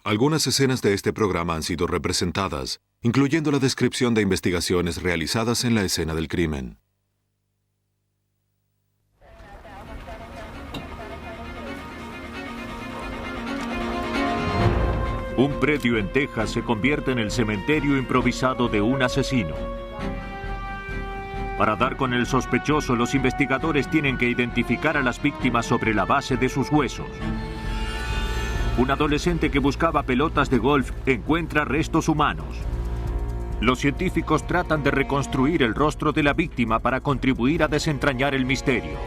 Algunas escenas de este programa han sido representadas, incluyendo la descripción de investigaciones realizadas en la escena del crimen. Un predio en Texas se convierte en el cementerio improvisado de un asesino. Para dar con el sospechoso, los investigadores tienen que identificar a las víctimas sobre la base de sus huesos. Un adolescente que buscaba pelotas de golf encuentra restos humanos. Los científicos tratan de reconstruir el rostro de la víctima para contribuir a desentrañar el misterio.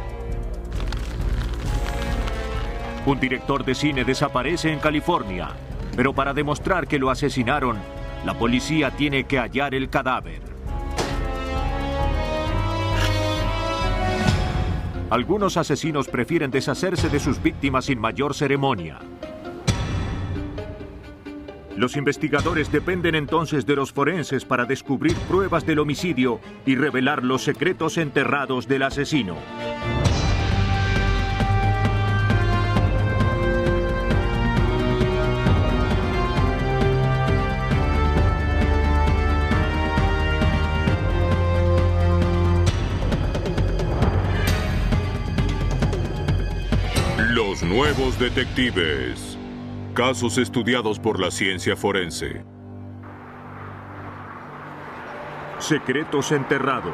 Un director de cine desaparece en California, pero para demostrar que lo asesinaron, la policía tiene que hallar el cadáver. Algunos asesinos prefieren deshacerse de sus víctimas sin mayor ceremonia. Los investigadores dependen entonces de los forenses para descubrir pruebas del homicidio y revelar los secretos enterrados del asesino. Los nuevos detectives. Casos estudiados por la ciencia forense. Secretos enterrados.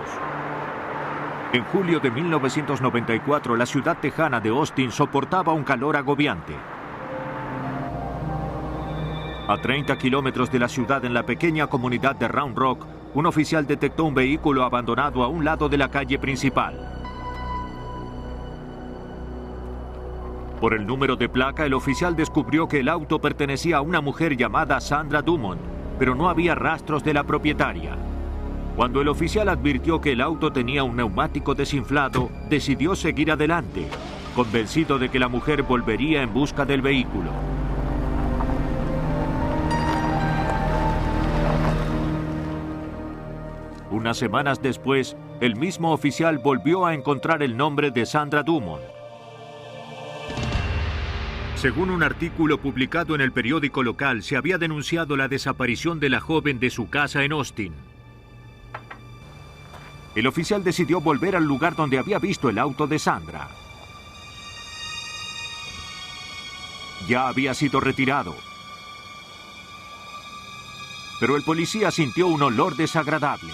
En julio de 1994, la ciudad tejana de Austin soportaba un calor agobiante. A 30 kilómetros de la ciudad, en la pequeña comunidad de Round Rock, un oficial detectó un vehículo abandonado a un lado de la calle principal. Por el número de placa, el oficial descubrió que el auto pertenecía a una mujer llamada Sandra Dumont, pero no había rastros de la propietaria. Cuando el oficial advirtió que el auto tenía un neumático desinflado, decidió seguir adelante, convencido de que la mujer volvería en busca del vehículo. Unas semanas después, el mismo oficial volvió a encontrar el nombre de Sandra Dumont. Según un artículo publicado en el periódico local, se había denunciado la desaparición de la joven de su casa en Austin. El oficial decidió volver al lugar donde había visto el auto de Sandra. Ya había sido retirado. Pero el policía sintió un olor desagradable.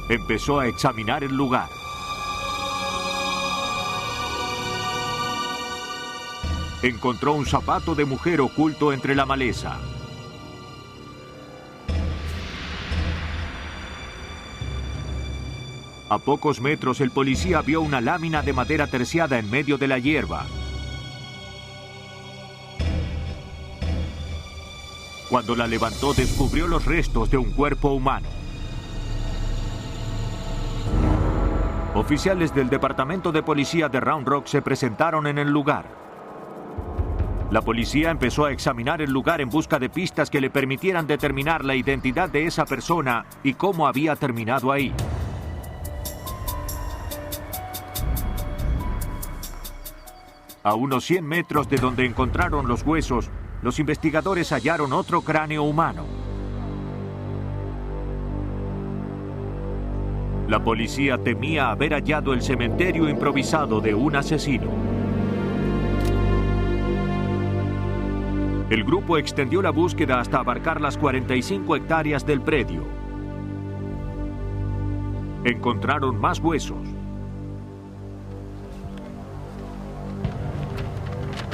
Empezó a examinar el lugar. Encontró un zapato de mujer oculto entre la maleza. A pocos metros, el policía vio una lámina de madera terciada en medio de la hierba. Cuando la levantó, descubrió los restos de un cuerpo humano. Oficiales del Departamento de Policía de Round Rock se presentaron en el lugar. La policía empezó a examinar el lugar en busca de pistas que le permitieran determinar la identidad de esa persona y cómo había terminado ahí. A unos 100 metros de donde encontraron los huesos, los investigadores hallaron otro cráneo humano. La policía temía haber hallado el cementerio improvisado de un asesino. El grupo extendió la búsqueda hasta abarcar las 45 hectáreas del predio. Encontraron más huesos.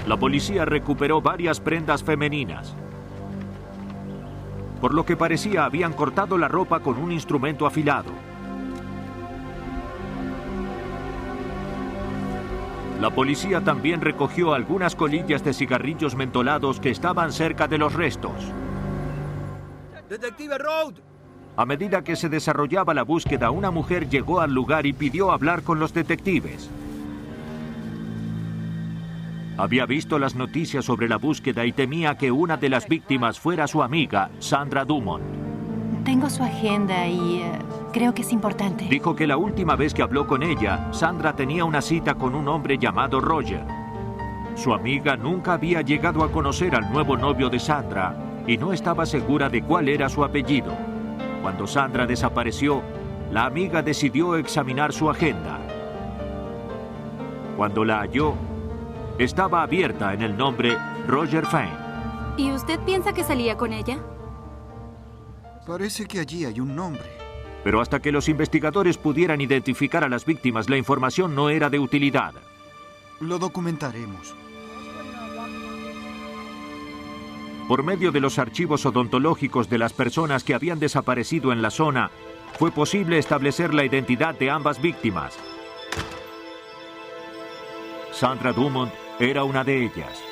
La policía recuperó varias prendas femeninas. Por lo que parecía, habían cortado la ropa con un instrumento afilado. La policía también recogió algunas colillas de cigarrillos mentolados que estaban cerca de los restos. ¡Detective Road! A medida que se desarrollaba la búsqueda, una mujer llegó al lugar y pidió hablar con los detectives. Había visto las noticias sobre la búsqueda y temía que una de las víctimas fuera su amiga, Sandra Dumont. Tengo su agenda y creo que es importante. Dijo que la última vez que habló con ella, Sandra tenía una cita con un hombre llamado Roger. Su amiga nunca había llegado a conocer al nuevo novio de Sandra y no estaba segura de cuál era su apellido. Cuando Sandra desapareció, la amiga decidió examinar su agenda. Cuando la halló, estaba abierta en el nombre Roger Fane. ¿Y usted piensa que salía con ella? Parece que allí hay un nombre. Pero hasta que los investigadores pudieran identificar a las víctimas, la información no era de utilidad. Lo documentaremos. Por medio de los archivos odontológicos de las personas que habían desaparecido en la zona, fue posible establecer la identidad de ambas víctimas. Sandra Dumont era una de ellas.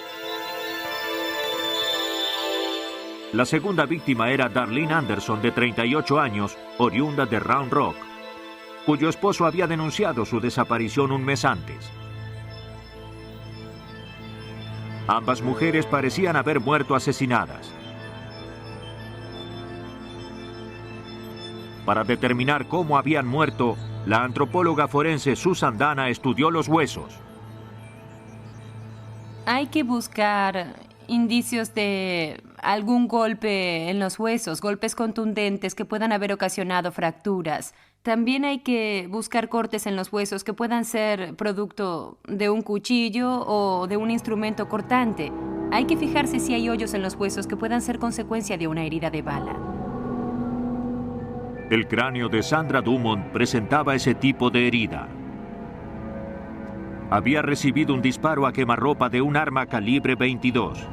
La segunda víctima era Darlene Anderson, de 38 años, oriunda de Round Rock, cuyo esposo había denunciado su desaparición un mes antes. Ambas mujeres parecían haber muerto asesinadas. Para determinar cómo habían muerto, la antropóloga forense Susan Dana estudió los huesos. Hay que buscar indicios de algún golpe en los huesos, golpes contundentes que puedan haber ocasionado fracturas. También hay que buscar cortes en los huesos que puedan ser producto de un cuchillo o de un instrumento cortante. Hay que fijarse si hay hoyos en los huesos que puedan ser consecuencia de una herida de bala. El cráneo de Sandra Dumont presentaba ese tipo de herida. Había recibido un disparo a quemarropa de un arma calibre 22.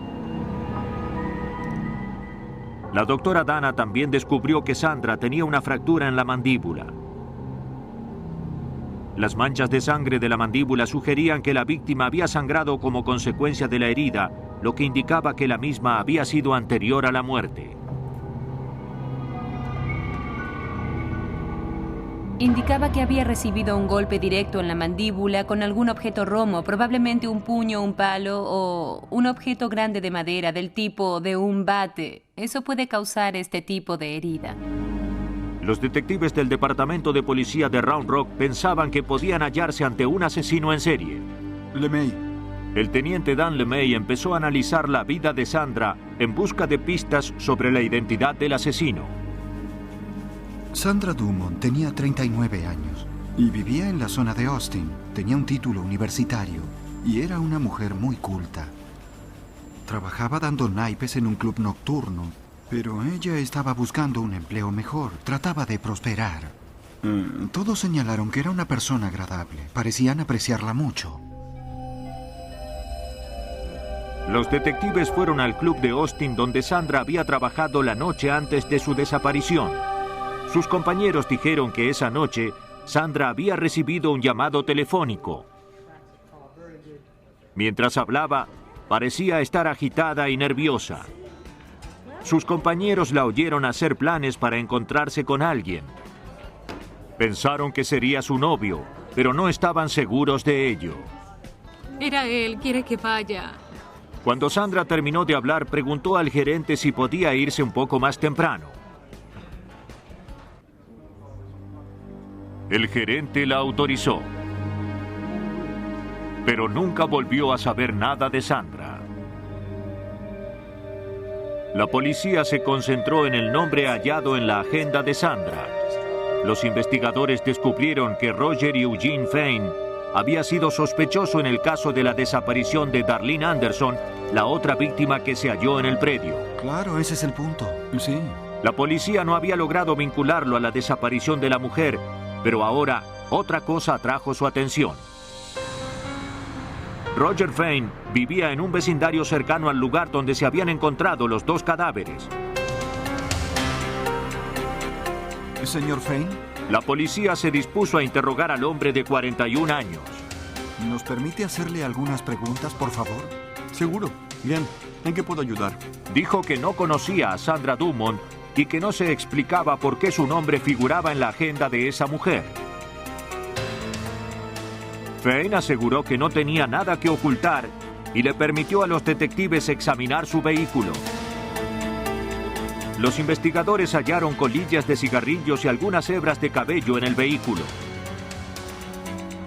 La doctora Dana también descubrió que Sandra tenía una fractura en la mandíbula. Las manchas de sangre de la mandíbula sugerían que la víctima había sangrado como consecuencia de la herida, lo que indicaba que la misma había sido anterior a la muerte. Indicaba que había recibido un golpe directo en la mandíbula con algún objeto romo, probablemente un puño, un palo o un objeto grande de madera del tipo de un bate. Eso puede causar este tipo de herida. Los detectives del Departamento de Policía de Round Rock pensaban que podían hallarse ante un asesino en serie. LeMay. El teniente Dan LeMay empezó a analizar la vida de Sandra en busca de pistas sobre la identidad del asesino. Sandra Dumont tenía 39 años y vivía en la zona de Austin. Tenía un título universitario y era una mujer muy culta. Trabajaba dando naipes en un club nocturno, pero ella estaba buscando un empleo mejor. Trataba de prosperar. Todos señalaron que era una persona agradable. Parecían apreciarla mucho. Los detectives fueron al club de Austin donde Sandra había trabajado la noche antes de su desaparición. Sus compañeros dijeron que esa noche Sandra había recibido un llamado telefónico. Mientras hablaba, parecía estar agitada y nerviosa. Sus compañeros la oyeron hacer planes para encontrarse con alguien. Pensaron que sería su novio, pero no estaban seguros de ello. Era él, quiere que vaya. Cuando Sandra terminó de hablar, preguntó al gerente si podía irse un poco más temprano. El gerente la autorizó, pero nunca volvió a saber nada de Sandra. La policía se concentró en el nombre hallado en la agenda de Sandra. Los investigadores descubrieron que Roger Eugene Fane había sido sospechoso en el caso de la desaparición de Darlene Anderson, la otra víctima que se halló en el predio. Claro, ese es el punto. Sí. La policía no había logrado vincularlo a la desaparición de la mujer, pero ahora otra cosa atrajo su atención. Roger Fane vivía en un vecindario cercano al lugar donde se habían encontrado los dos cadáveres. Señor Fane. La policía se dispuso a interrogar al hombre de 41 años. ¿Nos permite hacerle algunas preguntas, por favor? Seguro. Bien, ¿en qué puedo ayudar? Dijo que no conocía a Sandra Dumont y que no se explicaba por qué su nombre figuraba en la agenda de esa mujer. Fane aseguró que no tenía nada que ocultar y le permitió a los detectives examinar su vehículo. Los investigadores hallaron colillas de cigarrillos y algunas hebras de cabello en el vehículo.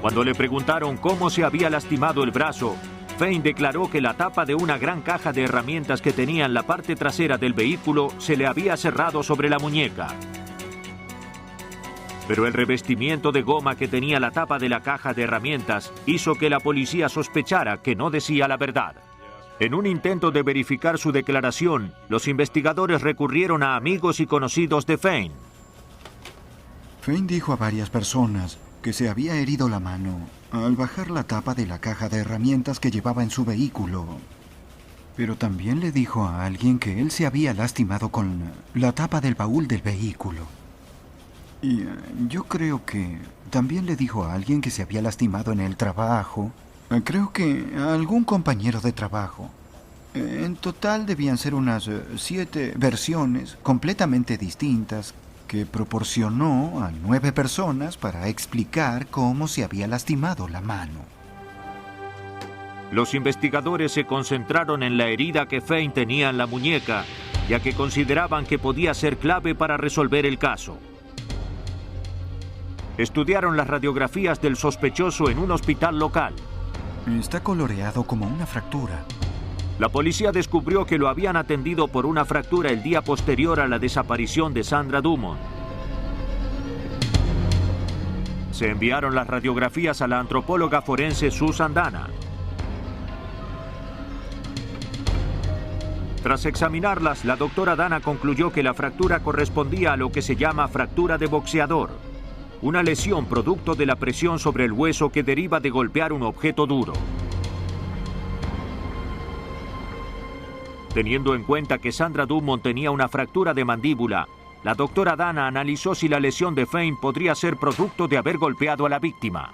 Cuando le preguntaron cómo se había lastimado el brazo, Fein declaró que la tapa de una gran caja de herramientas que tenía en la parte trasera del vehículo se le había cerrado sobre la muñeca. Pero el revestimiento de goma que tenía la tapa de la caja de herramientas hizo que la policía sospechara que no decía la verdad. En un intento de verificar su declaración, los investigadores recurrieron a amigos y conocidos de Fein. Fein dijo a varias personas que se había herido la mano al bajar la tapa de la caja de herramientas que llevaba en su vehículo. Pero también le dijo a alguien que él se había lastimado con la tapa del baúl del vehículo. Y yo creo que también le dijo a alguien que se había lastimado en el trabajo. Creo que a algún compañero de trabajo. En total debían ser unas 7 versiones completamente distintas que proporcionó a 9 personas para explicar cómo se había lastimado la mano. Los investigadores se concentraron en la herida que Fein tenía en la muñeca, ya que consideraban que podía ser clave para resolver el caso. Estudiaron las radiografías del sospechoso en un hospital local. Está coloreado como una fractura. La policía descubrió que lo habían atendido por una fractura el día posterior a la desaparición de Sandra Dumont. Se enviaron las radiografías a la antropóloga forense Susan Dana. Tras examinarlas, la doctora Dana concluyó que la fractura correspondía a lo que se llama fractura de boxeador, una lesión producto de la presión sobre el hueso que deriva de golpear un objeto duro. Teniendo en cuenta que Sandra Dumont tenía una fractura de mandíbula, la doctora Dana analizó si la lesión de Fein podría ser producto de haber golpeado a la víctima.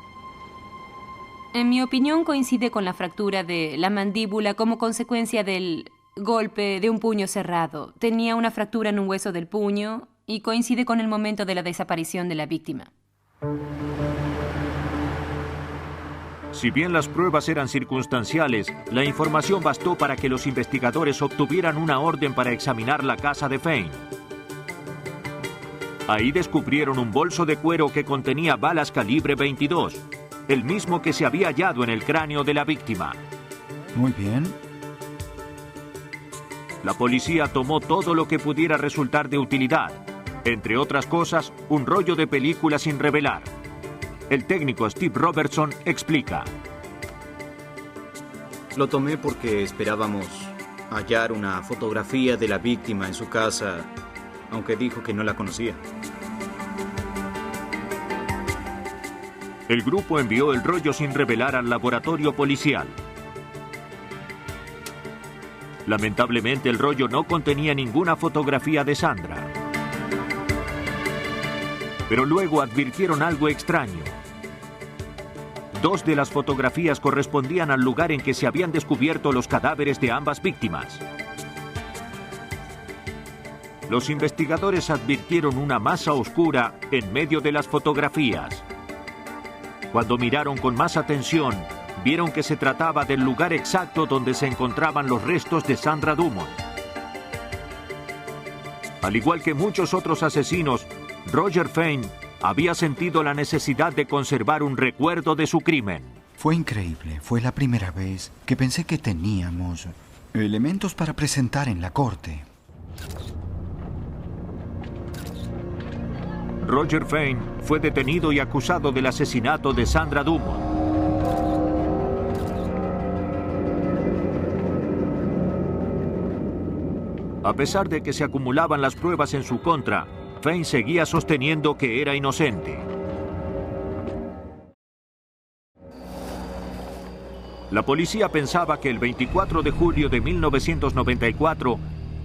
En mi opinión, coincide con la fractura de la mandíbula como consecuencia del golpe de un puño cerrado. Tenía una fractura en un hueso del puño y coincide con el momento de la desaparición de la víctima. Si bien las pruebas eran circunstanciales, la información bastó para que los investigadores obtuvieran una orden para examinar la casa de Fein. Ahí descubrieron un bolso de cuero que contenía balas calibre 22, el mismo que se había hallado en el cráneo de la víctima. Muy bien. La policía tomó todo lo que pudiera resultar de utilidad, entre otras cosas, un rollo de película sin revelar. El técnico Steve Robertson explica. Lo tomé porque esperábamos hallar una fotografía de la víctima en su casa, aunque dijo que no la conocía. El grupo envió el rollo sin revelar al laboratorio policial. Lamentablemente, el rollo no contenía ninguna fotografía de Sandra. Pero luego advirtieron algo extraño. 2 de las fotografías correspondían al lugar en que se habían descubierto los cadáveres de ambas víctimas. Los investigadores advirtieron una masa oscura en medio de las fotografías. Cuando miraron con más atención, vieron que se trataba del lugar exacto donde se encontraban los restos de Sandra Dumont. Al igual que muchos otros asesinos, Roger Fein había sentido la necesidad de conservar un recuerdo de su crimen. Fue increíble. Fue la primera vez que pensé que teníamos elementos para presentar en la corte. Roger Fein fue detenido y acusado del asesinato de Sandra Dumont. A pesar de que se acumulaban las pruebas en su contra, Fein seguía sosteniendo que era inocente. La policía pensaba que el 24 de julio de 1994,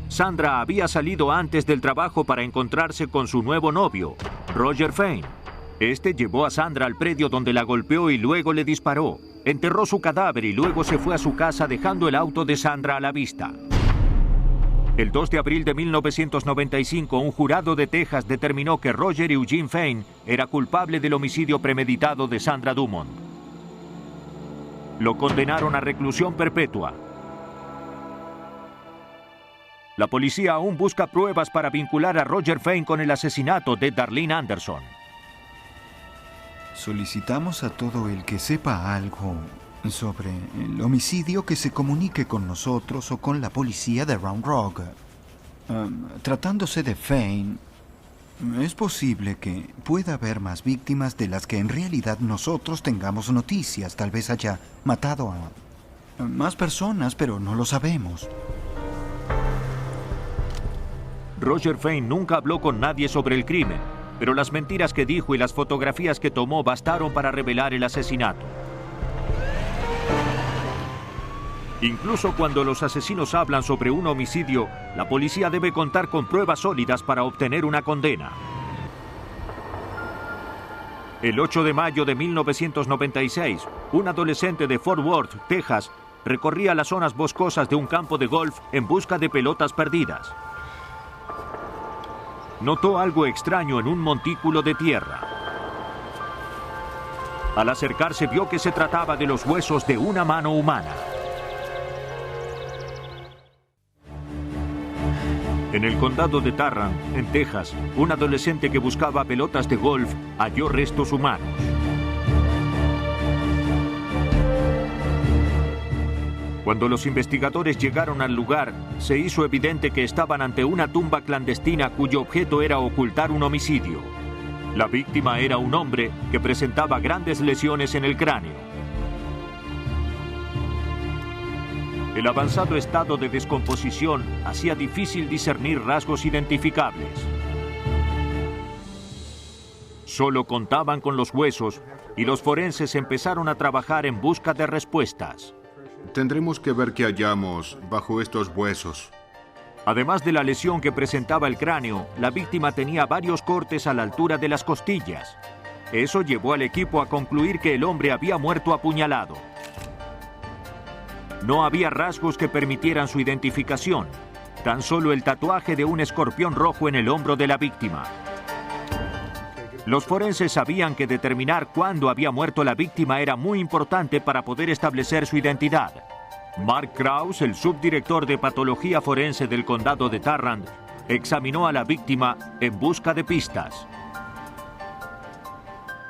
Sandra había salido antes del trabajo para encontrarse con su nuevo novio, Roger Fein. Este llevó a Sandra al predio donde la golpeó y luego le disparó. Enterró su cadáver y luego se fue a su casa dejando el auto de Sandra a la vista. El 2 de abril de 1995, un jurado de Texas determinó que Roger Eugene Fein era culpable del homicidio premeditado de Sandra Dumont. Lo condenaron a reclusión perpetua. La policía aún busca pruebas para vincular a Roger Fein con el asesinato de Darlene Anderson. Solicitamos a todo el que sepa algo sobre el homicidio que se comunique con nosotros o con la policía de Round Rock. Tratándose de Fane, es posible que pueda haber más víctimas de las que en realidad nosotros tengamos noticias. Tal vez haya matado a más personas, pero no lo sabemos. Roger Fane nunca habló con nadie sobre el crimen, pero las mentiras que dijo y las fotografías que tomó bastaron para revelar el asesinato. Incluso cuando los asesinos hablan sobre un homicidio, la policía debe contar con pruebas sólidas para obtener una condena. El 8 de mayo de 1996, un adolescente de Fort Worth, Texas, recorría las zonas boscosas de un campo de golf en busca de pelotas perdidas. Notó algo extraño en un montículo de tierra. Al acercarse vio que se trataba de los huesos de una mano humana. En el condado de Tarrant, en Texas, un adolescente que buscaba pelotas de golf halló restos humanos. Cuando los investigadores llegaron al lugar, se hizo evidente que estaban ante una tumba clandestina cuyo objeto era ocultar un homicidio. La víctima era un hombre que presentaba grandes lesiones en el cráneo. El avanzado estado de descomposición hacía difícil discernir rasgos identificables. Solo contaban con los huesos y los forenses empezaron a trabajar en busca de respuestas. Tendremos que ver qué hallamos bajo estos huesos. Además de la lesión que presentaba el cráneo, la víctima tenía varios cortes a la altura de las costillas. Eso llevó al equipo a concluir que el hombre había muerto apuñalado. No había rasgos que permitieran su identificación, tan solo el tatuaje de un escorpión rojo en el hombro de la víctima. Los forenses sabían que determinar cuándo había muerto la víctima era muy importante para poder establecer su identidad. Mark Krause, el subdirector de patología forense del condado de Tarrant, examinó a la víctima en busca de pistas.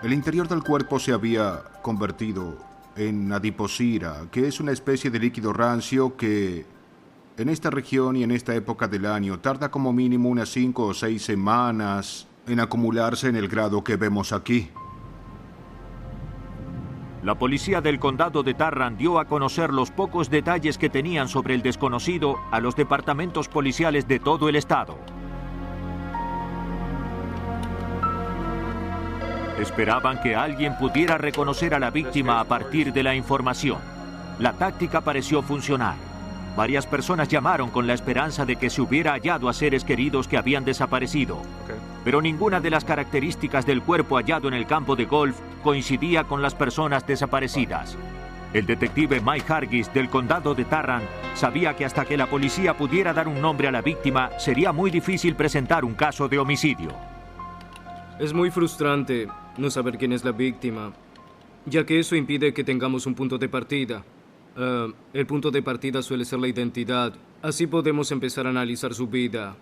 El interior del cuerpo se había convertido en adiposira, que es una especie de líquido rancio que en esta región y en esta época del año tarda como mínimo unas 5 o 6 semanas en acumularse en el grado que vemos aquí. La policía del condado de Tarrant dio a conocer los pocos detalles que tenían sobre el desconocido a los departamentos policiales de todo el estado. Esperaban que alguien pudiera reconocer a la víctima a partir de la información. La táctica pareció funcionar. Varias personas llamaron con la esperanza de que se hubiera hallado a seres queridos que habían desaparecido. Pero ninguna de las características del cuerpo hallado en el campo de golf coincidía con las personas desaparecidas. El detective Mike Hargis del condado de Tarrant sabía que hasta que la policía pudiera dar un nombre a la víctima, sería muy difícil presentar un caso de homicidio. Es muy frustrante no saber quién es la víctima, ya que eso impide que tengamos un punto de partida. El punto de partida suele ser la identidad. Así podemos empezar a analizar su vida.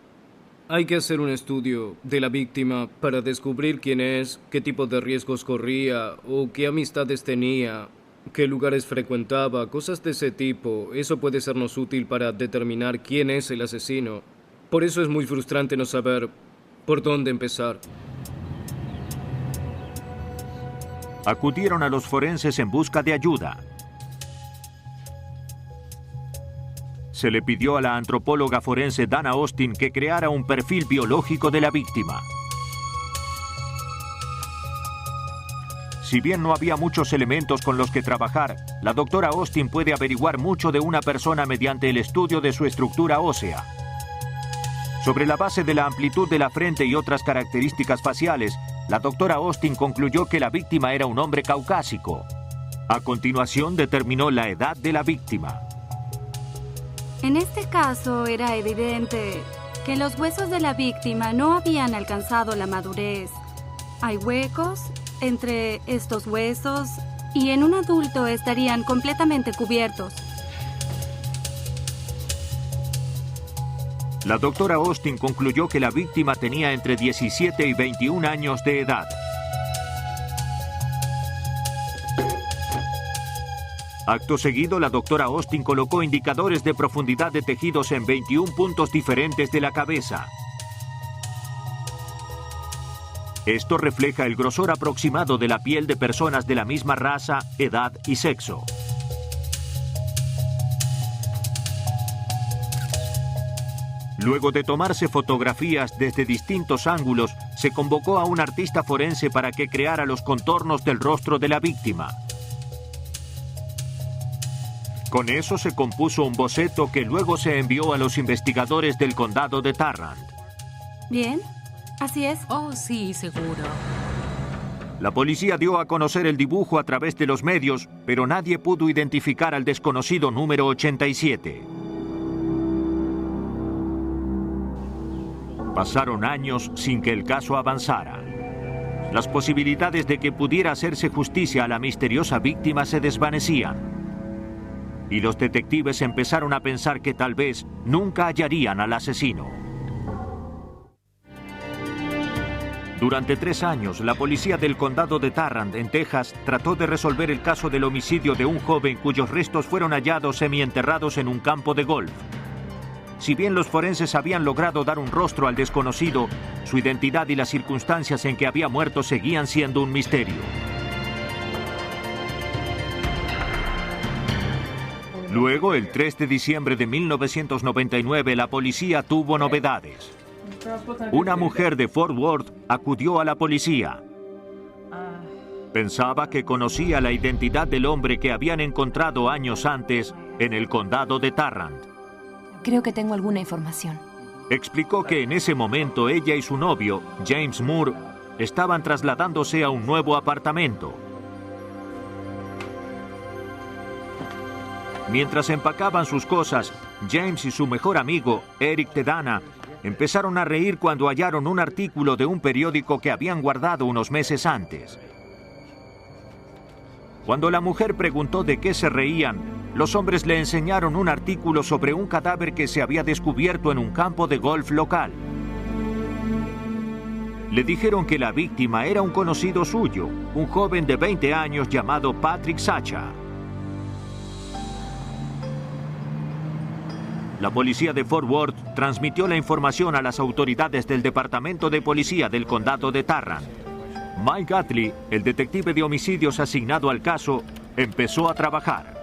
Hay que hacer un estudio de la víctima para descubrir quién es, qué tipo de riesgos corría o qué amistades tenía, qué lugares frecuentaba, cosas de ese tipo. Eso puede sernos útil para determinar quién es el asesino. Por eso es muy frustrante no saber por dónde empezar. Acudieron a los forenses en busca de ayuda. Se le pidió a la antropóloga forense Dana Austin que creara un perfil biológico de la víctima. Si bien no había muchos elementos con los que trabajar, la doctora Austin puede averiguar mucho de una persona mediante el estudio de su estructura ósea. Sobre la base de la amplitud de la frente y otras características faciales, la doctora Austin concluyó que la víctima era un hombre caucásico. A continuación determinó la edad de la víctima. En este caso era evidente que los huesos de la víctima no habían alcanzado la madurez. Hay huecos entre estos huesos y en un adulto estarían completamente cubiertos. La doctora Austin concluyó que la víctima tenía entre 17 y 21 años de edad. Acto seguido, la doctora Austin colocó indicadores de profundidad de tejidos en 21 puntos diferentes de la cabeza. Esto refleja el grosor aproximado de la piel de personas de la misma raza, edad y sexo. Luego de tomarse fotografías desde distintos ángulos, se convocó a un artista forense para que creara los contornos del rostro de la víctima. Con eso se compuso un boceto que luego se envió a los investigadores del condado de Tarrant. ¿Bien? ¿Así es? Oh, sí, seguro. La policía dio a conocer el dibujo a través de los medios, pero nadie pudo identificar al desconocido número 87. Pasaron años sin que el caso avanzara. Las posibilidades de que pudiera hacerse justicia a la misteriosa víctima se desvanecían. Y los detectives empezaron a pensar que tal vez nunca hallarían al asesino. Durante 3 años, la policía del condado de Tarrant, en Texas, trató de resolver el caso del homicidio de un joven cuyos restos fueron hallados semienterrados en un campo de golf. Si bien los forenses habían logrado dar un rostro al desconocido, su identidad y las circunstancias en que había muerto seguían siendo un misterio. Luego, el 3 de diciembre de 1999, la policía tuvo novedades. Una mujer de Fort Worth acudió a la policía. Pensaba que conocía la identidad del hombre que habían encontrado años antes en el condado de Tarrant. Creo que tengo alguna información. Explicó que en ese momento ella y su novio, James Moore, estaban trasladándose a un nuevo apartamento. Mientras empacaban sus cosas, James y su mejor amigo, Eric Tedana, empezaron a reír cuando hallaron un artículo de un periódico que habían guardado unos meses antes. Cuando la mujer preguntó de qué se reían, los hombres le enseñaron un artículo sobre un cadáver que se había descubierto en un campo de golf local. Le dijeron que la víctima era un conocido suyo, un joven de 20 años llamado Patrick Sacha. La policía de Fort Worth transmitió la información a las autoridades del Departamento de Policía del Condado de Tarrant. Mike Gatley, el detective de homicidios asignado al caso, empezó a trabajar.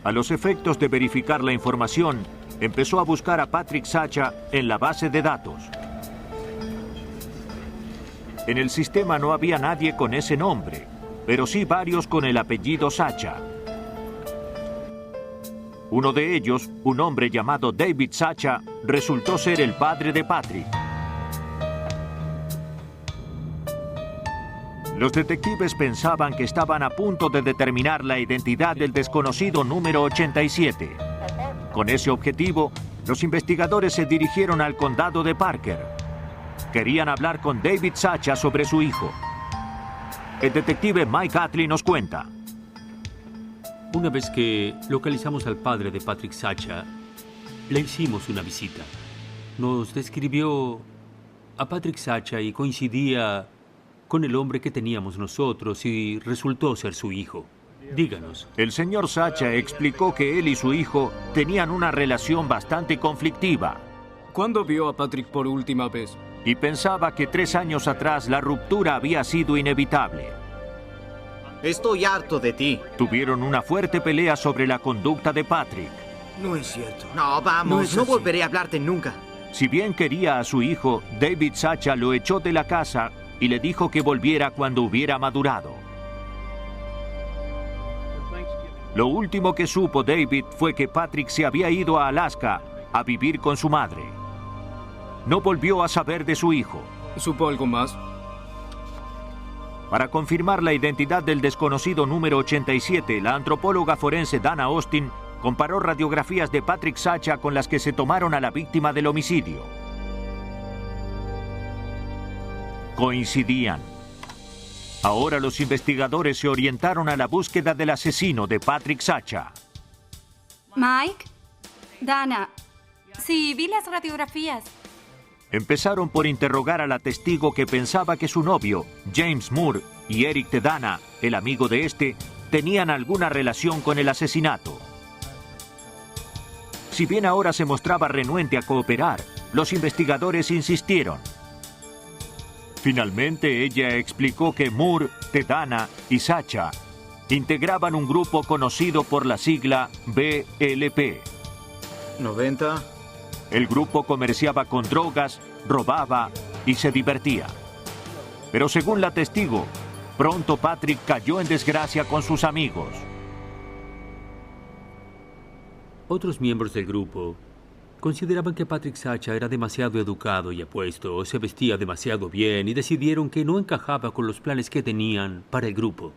A los efectos de verificar la información, empezó a buscar a Patrick Sacha en la base de datos. En el sistema no había nadie con ese nombre, pero sí varios con el apellido Sacha. Uno de ellos, un hombre llamado David Sacha, resultó ser el padre de Patrick. Los detectives pensaban que estaban a punto de determinar la identidad del desconocido número 87. Con ese objetivo, los investigadores se dirigieron al condado de Parker. Querían hablar con David Sacha sobre su hijo. El detective Mike Gatley nos cuenta. Una vez que localizamos al padre de Patrick Sacha, le hicimos una visita. Nos describió a Patrick Sacha y coincidía con el hombre que teníamos nosotros y resultó ser su hijo. Díganos. El señor Sacha explicó que él y su hijo tenían una relación bastante conflictiva. ¿Cuándo vio a Patrick por última vez? Y pensaba que 3 años atrás la ruptura había sido inevitable. Estoy harto de ti. Tuvieron una fuerte pelea sobre la conducta de Patrick. No es cierto. No, vamos, no volveré a hablarte nunca. Si bien quería a su hijo, David Sacha lo echó de la casa y le dijo que volviera cuando hubiera madurado. Lo último que supo David fue que Patrick se había ido a Alaska a vivir con su madre. No volvió a saber de su hijo. ¿Supo algo más? Para confirmar la identidad del desconocido número 87, la antropóloga forense Dana Austin comparó radiografías de Patrick Sacha con las que se tomaron a la víctima del homicidio. Coincidían. Ahora los investigadores se orientaron a la búsqueda del asesino de Patrick Sacha. Mike, Dana, sí, vi las radiografías. Empezaron por interrogar a la testigo que pensaba que su novio, James Moore, y Eric Tedana, el amigo de este, tenían alguna relación con el asesinato. Si bien ahora se mostraba renuente a cooperar, los investigadores insistieron. Finalmente, ella explicó que Moore, Tedana y Sacha integraban un grupo conocido por la sigla BLP. 90. El grupo comerciaba con drogas, robaba y se divertía. Pero según la testigo, pronto Patrick cayó en desgracia con sus amigos. Otros miembros del grupo consideraban que Patrick Sacha era demasiado educado y apuesto, se vestía demasiado bien y decidieron que no encajaba con los planes que tenían para el grupo.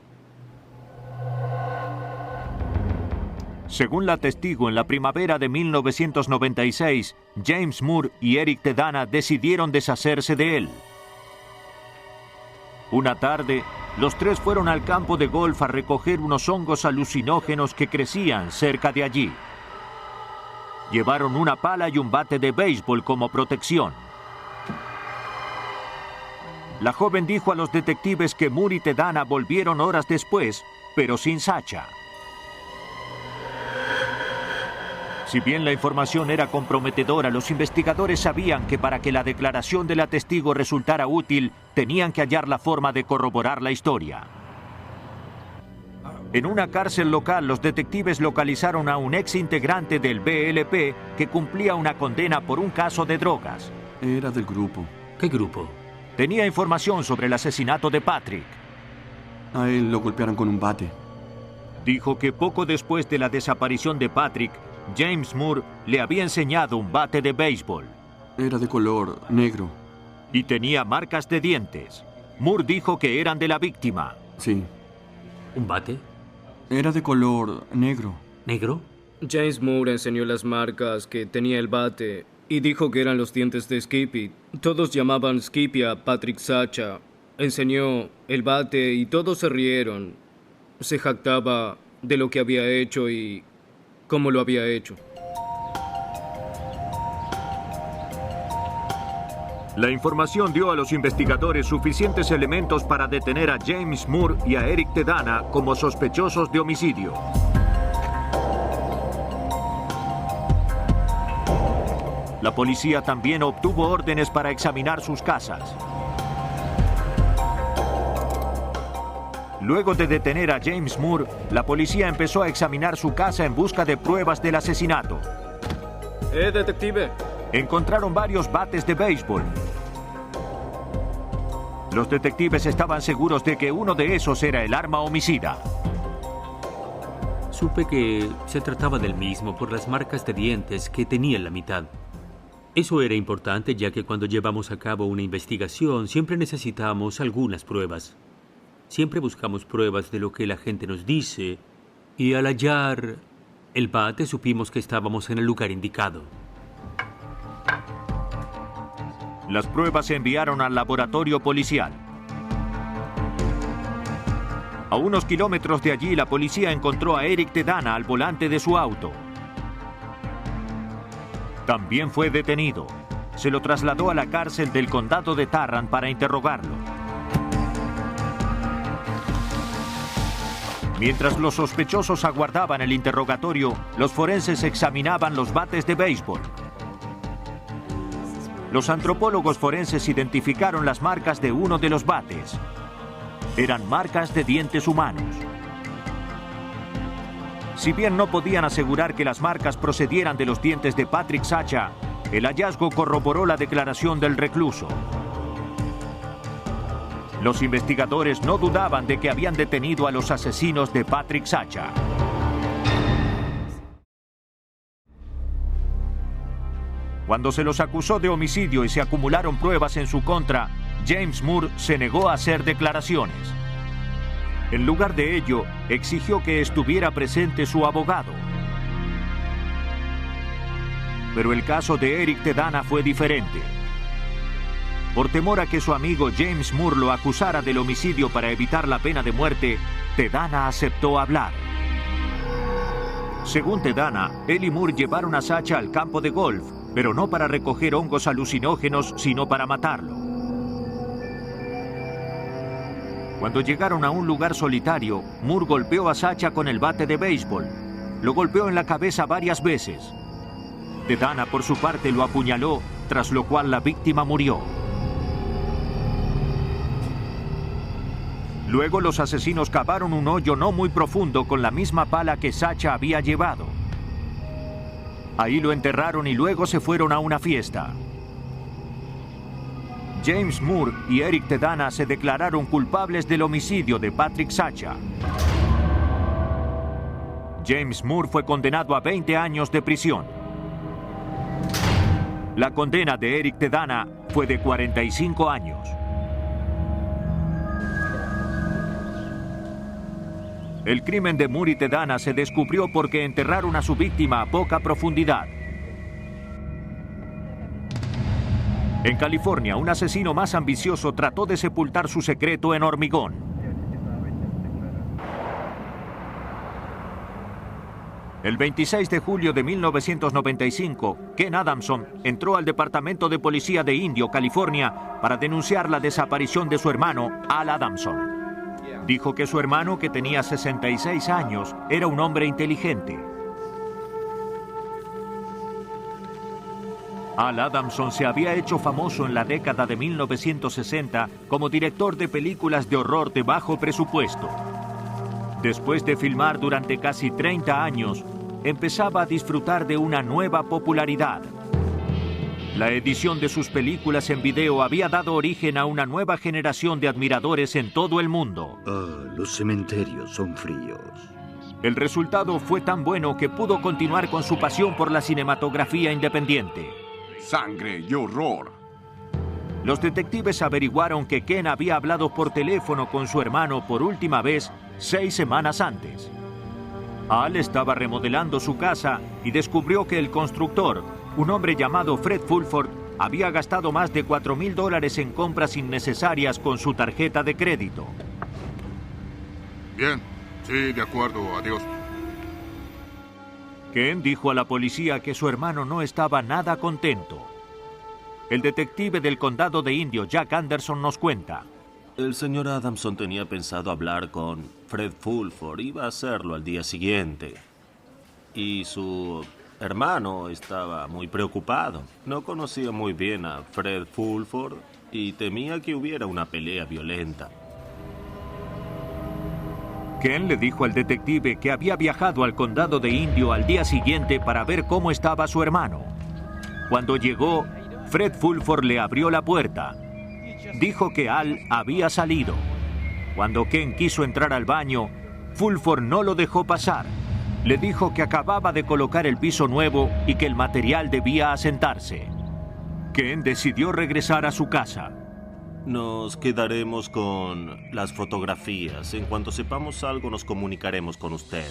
Según la testigo, en la primavera de 1996, James Moore y Eric Tedana decidieron deshacerse de él. Una tarde, los tres fueron al campo de golf a recoger unos hongos alucinógenos que crecían cerca de allí. Llevaron una pala y un bate de béisbol como protección. La joven dijo a los detectives que Moore y Tedana volvieron horas después, pero sin Sacha. Si bien la información era comprometedora, los investigadores sabían que para que la declaración de la testigo resultara útil, tenían que hallar la forma de corroborar la historia. En una cárcel local, los detectives localizaron a un ex integrante del BLP que cumplía una condena por un caso de drogas. Era del grupo. ¿Qué grupo? Tenía información sobre el asesinato de Patrick. A él lo golpearon con un bate. Dijo que poco después de la desaparición de Patrick, James Moore le había enseñado un bate de béisbol. Era de color negro. Y tenía marcas de dientes. Moore dijo que eran de la víctima. Sí. ¿Un bate? Era de color negro. ¿Negro? James Moore enseñó las marcas que tenía el bate y dijo que eran los dientes de Skippy. Todos llamaban Skippy a Patrick Sacha. Enseñó el bate y todos se rieron. Se jactaba de lo que había hecho y cómo lo había hecho. La información dio a los investigadores suficientes elementos para detener a James Moore y a Eric Tedana como sospechosos de homicidio. La policía también obtuvo órdenes para examinar sus casas. Luego de detener a James Moore, la policía empezó a examinar su casa en busca de pruebas del asesinato. Detective. Encontraron varios bates de béisbol. Los detectives estaban seguros de que uno de esos era el arma homicida. Supe que se trataba del mismo por las marcas de dientes que tenía en la mitad. Eso era importante ya que cuando llevamos a cabo una investigación siempre necesitamos algunas pruebas. Siempre buscamos pruebas de lo que la gente nos dice y al hallar el bate supimos que estábamos en el lugar indicado. Las pruebas se enviaron al laboratorio policial. A unos kilómetros de allí, la policía encontró a Eric Tedana al volante de su auto. También fue detenido. Se lo trasladó a la cárcel del condado de Tarrant para interrogarlo. Mientras los sospechosos aguardaban el interrogatorio, los forenses examinaban los bates de béisbol. Los antropólogos forenses identificaron las marcas de uno de los bates. Eran marcas de dientes humanos. Si bien no podían asegurar que las marcas procedieran de los dientes de Patrick Sacha, el hallazgo corroboró la declaración del recluso. Los investigadores no dudaban de que habían detenido a los asesinos de Patrick Sacha. Cuando se los acusó de homicidio y se acumularon pruebas en su contra, James Moore se negó a hacer declaraciones. En lugar de ello, exigió que estuviera presente su abogado. Pero el caso de Eric Tedana fue diferente. Por temor a que su amigo James Moore lo acusara del homicidio para evitar la pena de muerte, Tedana aceptó hablar. Según Tedana, él y Moore llevaron a Sacha al campo de golf, pero no para recoger hongos alucinógenos, sino para matarlo. Cuando llegaron a un lugar solitario, Moore golpeó a Sacha con el bate de béisbol. Lo golpeó en la cabeza varias veces. Tedana, por su parte, lo apuñaló, tras lo cual la víctima murió. Luego los asesinos cavaron un hoyo no muy profundo con la misma pala que Sacha había llevado. Ahí lo enterraron y luego se fueron a una fiesta. James Moore y Eric Tedana se declararon culpables del homicidio de Patrick Sacha. James Moore fue condenado a 20 años de prisión. La condena de Eric Tedana fue de 45 años. El crimen de Moore y Tedana se descubrió porque enterraron a su víctima a poca profundidad. En California, un asesino más ambicioso trató de sepultar su secreto en hormigón. El 26 de julio de 1995, Ken Adamson entró al Departamento de Policía de Indio, California, para denunciar la desaparición de su hermano, Al Adamson. Dijo que su hermano, que tenía 66 años, era un hombre inteligente. Al Adamson se había hecho famoso en la década de 1960 como director de películas de horror de bajo presupuesto. Después de filmar durante casi 30 años, empezaba a disfrutar de una nueva popularidad. La edición de sus películas en video había dado origen a una nueva generación de admiradores en todo el mundo. Los cementerios son fríos. El resultado fue tan bueno que pudo continuar con su pasión por la cinematografía independiente. Sangre y horror. Los detectives averiguaron que Ken había hablado por teléfono con su hermano por última vez 6 semanas antes. Al estaba remodelando su casa y descubrió que el constructor, un hombre llamado Fred Fulford, había gastado más de $4,000 en compras innecesarias con su tarjeta de crédito. Bien, sí, de acuerdo, adiós. Ken dijo a la policía que su hermano no estaba nada contento. El detective del condado de Indio, Jack Anderson, nos cuenta. El señor Adamson tenía pensado hablar con Fred Fulford. Iba a hacerlo al día siguiente. Y su hermano estaba muy preocupado. No conocía muy bien a Fred Fulford y temía que hubiera una pelea violenta. Ken le dijo al detective que había viajado al condado de Indio al día siguiente para ver cómo estaba su hermano. Cuando llegó, Fred Fulford le abrió la puerta. Dijo que Al había salido. Cuando Ken quiso entrar al baño, Fulford no lo dejó pasar. Le dijo que acababa de colocar el piso nuevo y que el material debía asentarse. Ken decidió regresar a su casa. Nos quedaremos con las fotografías. En cuanto sepamos algo, nos comunicaremos con usted.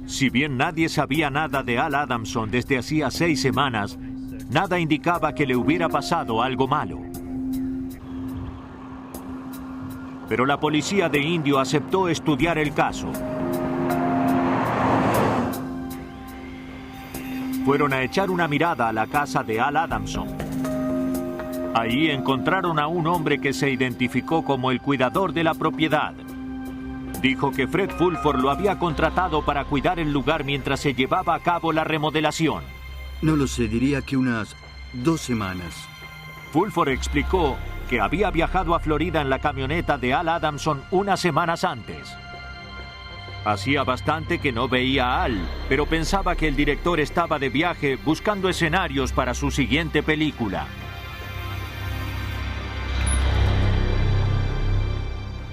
Si bien nadie sabía nada de Al Adamson desde hacía 6 semanas, nada indicaba que le hubiera pasado algo malo. Pero la policía de Indio aceptó estudiar el caso. Fueron a echar una mirada a la casa de Al Adamson. Ahí encontraron a un hombre que se identificó como el cuidador de la propiedad. Dijo que Fred Fulford lo había contratado para cuidar el lugar mientras se llevaba a cabo la remodelación. No lo sé, diría que unas 2 semanas. Fulford explicó que había viajado a Florida en la camioneta de Al Adamson unas semanas antes. Hacía bastante que no veía a Al, pero pensaba que el director estaba de viaje buscando escenarios para su siguiente película.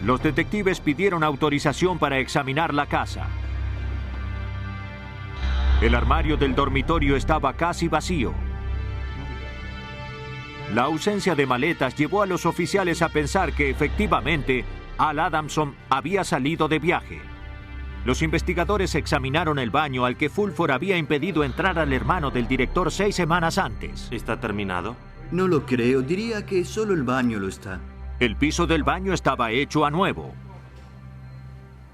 Los detectives pidieron autorización para examinar la casa. El armario del dormitorio estaba casi vacío. La ausencia de maletas llevó a los oficiales a pensar que efectivamente Al Adamson había salido de viaje. Los investigadores examinaron el baño al que Fulford había impedido entrar al hermano del director 6 semanas antes. ¿Está terminado? No lo creo, diría que solo el baño lo está. El piso del baño estaba hecho a nuevo.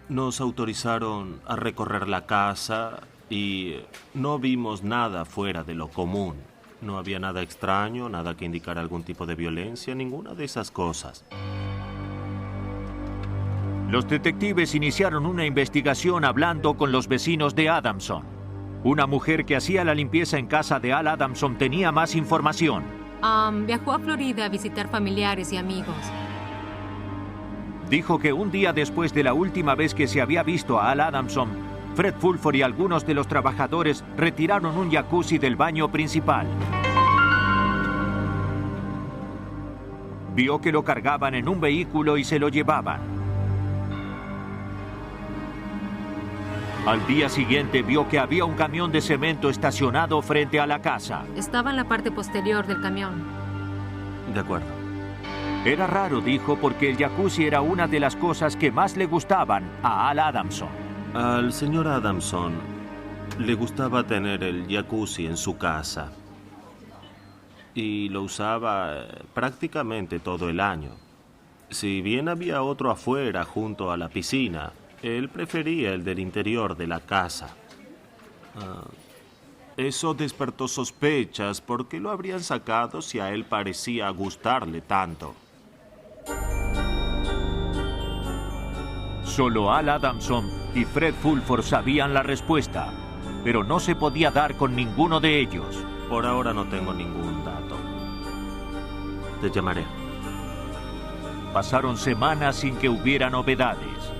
Nos autorizaron a recorrer la casa y no vimos nada fuera de lo común. No había nada extraño, nada que indicara algún tipo de violencia, ninguna de esas cosas. Los detectives iniciaron una investigación hablando con los vecinos de Adamson. Una mujer que hacía la limpieza en casa de Al Adamson tenía más información. Viajó a Florida a visitar familiares y amigos. Dijo que un día después de la última vez que se había visto a Al Adamson, Fred Fulford y algunos de los trabajadores retiraron un jacuzzi del baño principal. Vio que lo cargaban en un vehículo y se lo llevaban. Al día siguiente vio que había un camión de cemento estacionado frente a la casa. Estaba en la parte posterior del camión. De acuerdo. Era raro, dijo, porque el jacuzzi era una de las cosas que más le gustaban a Al Adamson. Al señor Adamson le gustaba tener el jacuzzi en su casa y lo usaba prácticamente todo el año. Si bien había otro afuera junto a la piscina, él prefería el del interior de la casa. Eso despertó sospechas porque lo habrían sacado si a él parecía gustarle tanto. Solo Al Adamson y Fred Fulford sabían la respuesta, pero no se podía dar con ninguno de ellos. Por ahora no tengo ningún dato. Te llamaré. Pasaron semanas sin que hubiera novedades.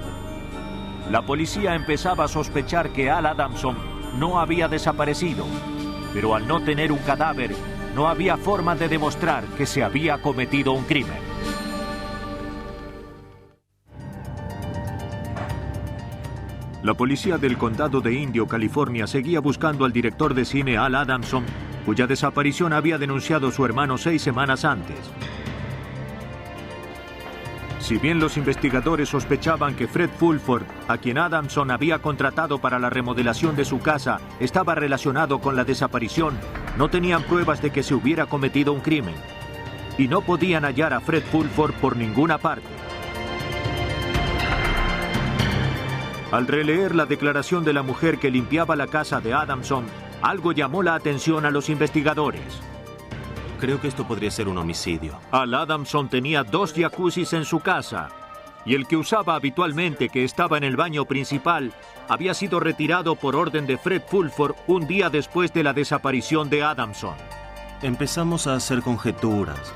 La policía empezaba a sospechar que Al Adamson no había desaparecido, pero al no tener un cadáver, no había forma de demostrar que se había cometido un crimen. La policía del condado de Indio, California, seguía buscando al director de cine Al Adamson, cuya desaparición había denunciado su hermano 6 semanas antes. Si bien los investigadores sospechaban que Fred Fulford, a quien Adamson había contratado para la remodelación de su casa, estaba relacionado con la desaparición, no tenían pruebas de que se hubiera cometido un crimen. Y no podían hallar a Fred Fulford por ninguna parte. Al releer la declaración de la mujer que limpiaba la casa de Adamson, algo llamó la atención a los investigadores. Creo que esto podría ser un homicidio. Al Adamson tenía 2 jacuzzis en su casa, y el que usaba habitualmente, que estaba en el baño principal, había sido retirado por orden de Fred Fulford un día después de la desaparición de Adamson. Empezamos a hacer conjeturas.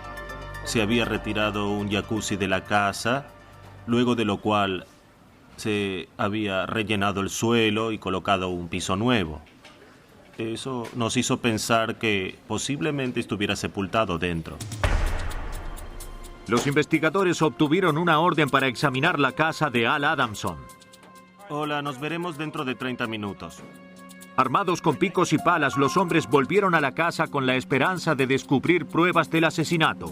Se había retirado un jacuzzi de la casa, luego de lo cual se había rellenado el suelo y colocado un piso nuevo. Eso nos hizo pensar que posiblemente estuviera sepultado dentro. Los investigadores obtuvieron una orden para examinar la casa de Al Adamson. Hola, nos veremos dentro de 30 minutos. Armados con picos y palas, los hombres volvieron a la casa con la esperanza de descubrir pruebas del asesinato.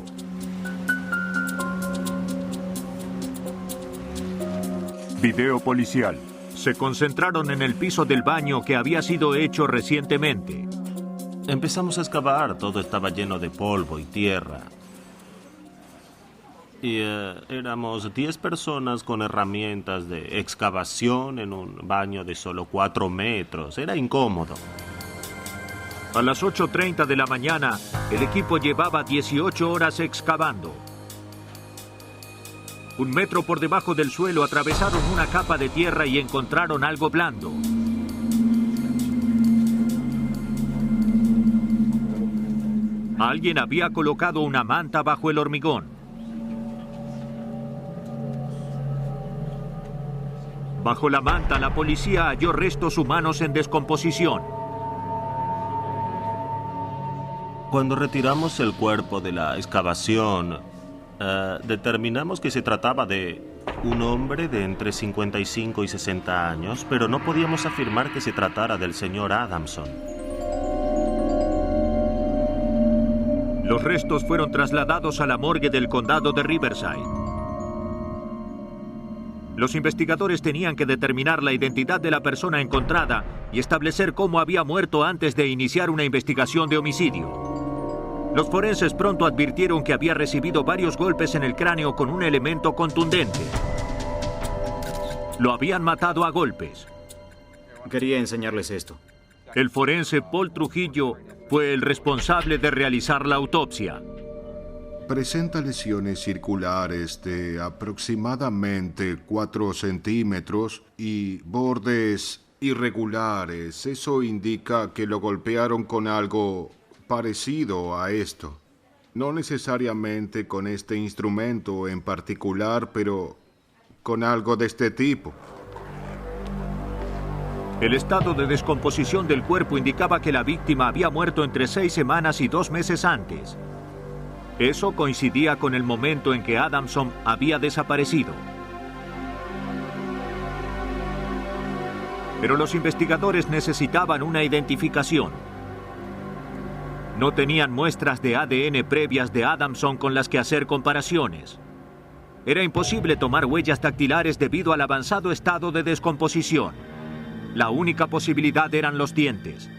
Video policial. Se concentraron en el piso del baño que había sido hecho recientemente. Empezamos a excavar, todo estaba lleno de polvo y tierra. Y éramos 10 personas con herramientas de excavación en un baño de solo 4 metros. Era incómodo. A las 8:30 de la mañana, el equipo llevaba 18 horas excavando. 1 metro por debajo del suelo atravesaron una capa de tierra y encontraron algo blando. Alguien había colocado una manta bajo el hormigón. Bajo la manta, la policía halló restos humanos en descomposición. Cuando retiramos el cuerpo de la excavación, determinamos que se trataba de un hombre de entre 55 y 60 años, pero no podíamos afirmar que se tratara del señor Adamson. Los restos fueron trasladados a la morgue del condado de Riverside. Los investigadores tenían que determinar la identidad de la persona encontrada y establecer cómo había muerto antes de iniciar una investigación de homicidio. Los forenses pronto advirtieron que había recibido varios golpes en el cráneo con un elemento contundente. Lo habían matado a golpes. Quería enseñarles esto. El forense Paul Trujillo fue el responsable de realizar la autopsia. Presenta lesiones circulares de aproximadamente 4 centímetros y bordes irregulares. Eso indica que lo golpearon con algo parecido a esto. No necesariamente con este instrumento en particular, pero con algo de este tipo. El estado de descomposición del cuerpo indicaba que la víctima había muerto entre 6 semanas y 2 meses antes. Eso coincidía con el momento en que Adamson había desaparecido. Pero los investigadores necesitaban una identificación. No tenían muestras de ADN previas de Adamson con las que hacer comparaciones. Era imposible tomar huellas dactilares debido al avanzado estado de descomposición. La única posibilidad eran los dientes.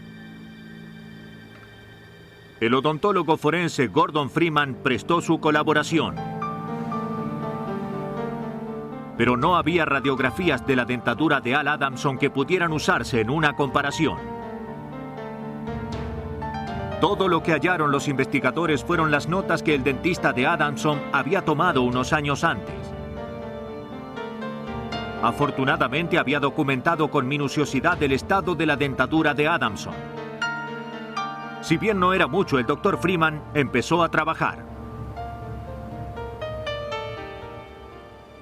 El odontólogo forense Gordon Freeman prestó su colaboración. Pero no había radiografías de la dentadura de Al Adamson que pudieran usarse en una comparación. Todo lo que hallaron los investigadores fueron las notas que el dentista de Adamson había tomado unos años antes. Afortunadamente había documentado con minuciosidad el estado de la dentadura de Adamson. Si bien no era mucho, el Dr. Freeman empezó a trabajar.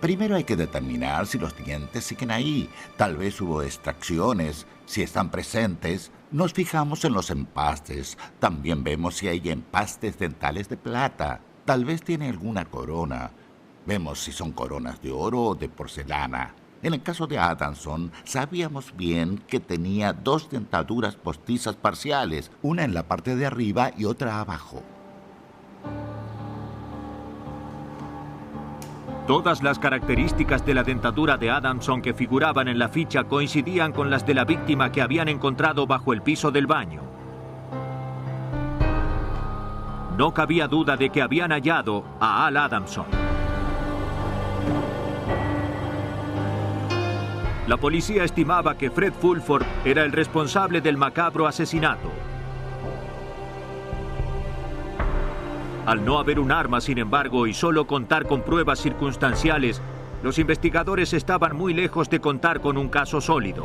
Primero hay que determinar si los dientes siguen ahí. Tal vez hubo extracciones. Si están presentes, nos fijamos en los empastes. También vemos si hay empastes dentales de plata. Tal vez tiene alguna corona. Vemos si son coronas de oro o de porcelana. En el caso de Adamson, sabíamos bien que tenía 2 dentaduras postizas parciales, una en la parte de arriba y otra abajo. Todas las características de la dentadura de Adamson que figuraban en la ficha coincidían con las de la víctima que habían encontrado bajo el piso del baño. No cabía duda de que habían hallado a Al Adamson. La policía estimaba que Fred Fulford era el responsable del macabro asesinato. Al no haber un arma, sin embargo, y solo contar con pruebas circunstanciales, los investigadores estaban muy lejos de contar con un caso sólido.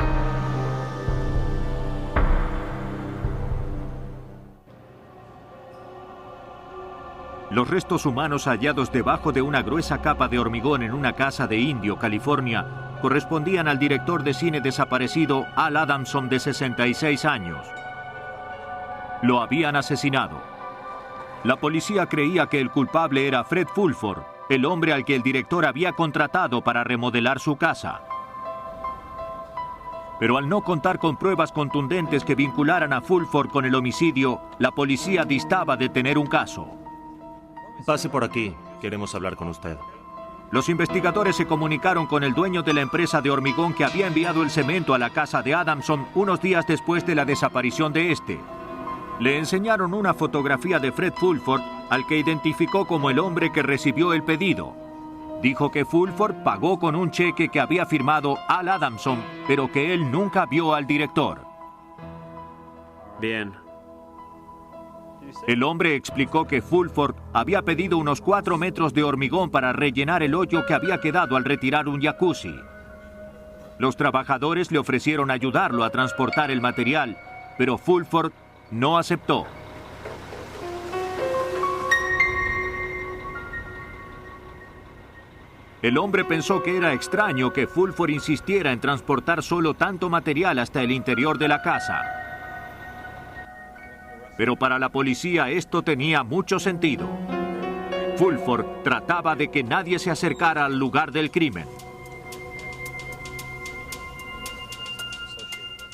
Los restos humanos hallados debajo de una gruesa capa de hormigón en una casa de Indio, California, correspondían al director de cine desaparecido Al Adamson, de 66 años. Lo habían asesinado. La policía creía que el culpable era Fred Fulford, el hombre al que el director había contratado para remodelar su casa. Pero al no contar con pruebas contundentes que vincularan a Fulford con el homicidio, la policía distaba de tener un caso. Pase por aquí, queremos hablar con usted. Los investigadores se comunicaron con el dueño de la empresa de hormigón que había enviado el cemento a la casa de Adamson unos días después de la desaparición de este. Le enseñaron una fotografía de Fred Fulford, al que identificó como el hombre que recibió el pedido. Dijo que Fulford pagó con un cheque que había firmado Al Adamson, pero que él nunca vio al director. Bien. El hombre explicó que Fulford había pedido unos 4 metros de hormigón para rellenar el hoyo que había quedado al retirar un jacuzzi. Los trabajadores le ofrecieron ayudarlo a transportar el material, pero Fulford no aceptó. El hombre pensó que era extraño que Fulford insistiera en transportar solo tanto material hasta el interior de la casa. Pero para la policía esto tenía mucho sentido. Fulford trataba de que nadie se acercara al lugar del crimen.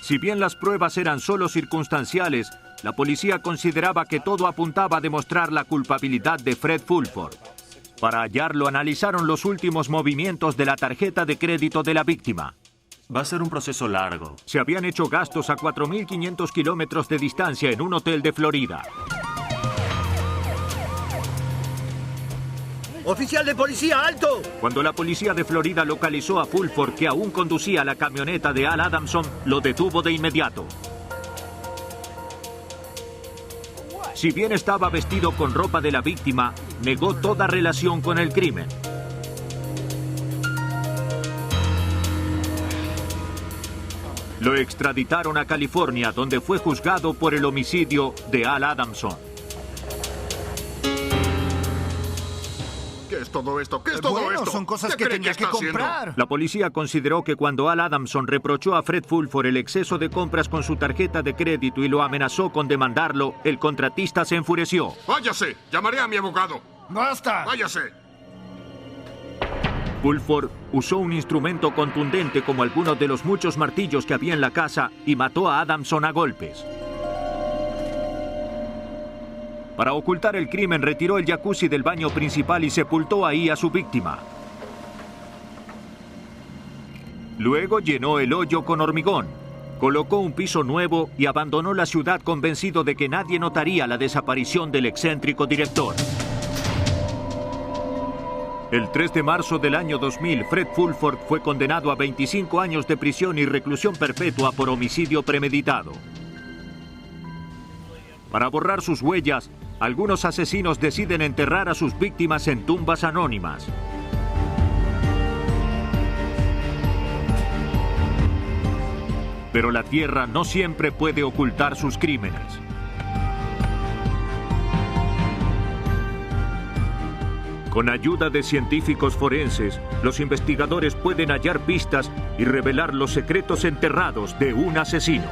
Si bien las pruebas eran solo circunstanciales, la policía consideraba que todo apuntaba a demostrar la culpabilidad de Fred Fulford. Para hallarlo, analizaron los últimos movimientos de la tarjeta de crédito de la víctima. Va a ser un proceso largo. Se habían hecho gastos a 4.500 kilómetros de distancia en un hotel de Florida. ¡Oficial de policía, alto! Cuando la policía de Florida localizó a Fulford, que aún conducía la camioneta de Al Adamson, lo detuvo de inmediato. Si bien estaba vestido con ropa de la víctima, negó toda relación con el crimen. Lo extraditaron a California, donde fue juzgado por el homicidio de Al Adamson. ¿Qué es todo esto? ¿Qué es todo esto? Son cosas ¿Qué que cree tenía que está haciendo? comprar. La policía consideró que cuando Al Adamson reprochó a Fred Fulford el exceso de compras con su tarjeta de crédito y lo amenazó con demandarlo, el contratista se enfureció. ¡Váyase! Llamaré a mi abogado. ¡Basta! ¡Váyase! Fulford usó un instrumento contundente como algunos de los muchos martillos que había en la casa y mató a Adamson a golpes. Para ocultar el crimen, retiró el jacuzzi del baño principal y sepultó ahí a su víctima. Luego llenó el hoyo con hormigón, colocó un piso nuevo y abandonó la ciudad convencido de que nadie notaría la desaparición del excéntrico director. El 3 de marzo del año 2000, Fred Fulford fue condenado a 25 años de prisión y reclusión perpetua por homicidio premeditado. Para borrar sus huellas, algunos asesinos deciden enterrar a sus víctimas en tumbas anónimas. Pero la tierra no siempre puede ocultar sus crímenes. Con ayuda de científicos forenses, los investigadores pueden hallar pistas y revelar los secretos enterrados de un asesino.